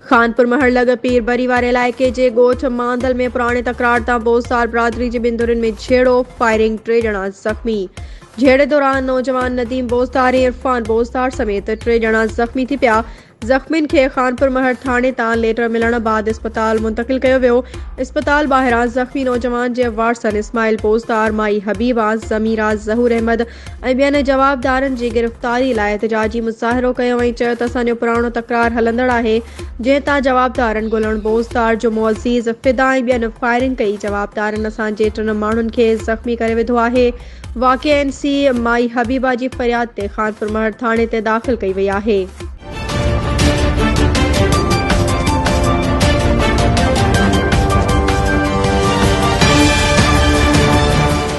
खानपुर महर लॻ पीर बरी वारे इलाइक़े जे ॻोठ मांदल में पुराणे तकरार तां बोस्तार बिरादरी जे बिंदुरनि में छेड़ो, फायरिंग, 3 ॼणा ज़ख़्मी। झेड़े दौरान नौजवान नदीम बोस्तार ऐं इरफान बोस्तार समेत 3 ॼणा ज़ख़्मी थी पिया। ज़ख़्मियुनि खे खानपुर महर थाणे तां लेटर मिलण बाद अस्पताल मुंतक़िल कयो वियो। अस्पताल ॿाहिरां ज़ख़्मी नौजवान जे वारसन इस्माइल बोस्तार, माई हबीबा, ज़मीरा, ज़हूर अहमद ऐं ॿियनि जवाबदारनि जी गिरफ़्तारी लाइ एहतिजाजी मुज़ाहिरो कयो ऐं चयो त असांजो पुराणो तकरार हलंदड़ आहे, जंहिं तां जवाबदारनि गुलण बोस्तार, जुमो अज़ीज़, फिदा ऐं ॿियनि फायरिंग कई। जवाबदारनि असांजे 3 माण्हुनि खे ज़ख़्मी करे विधो आहे। वाक़िआ NC माई हबीबा जी फ़रियाद ते खानपुर महर थाणे ते दाख़िल कई वई आहे।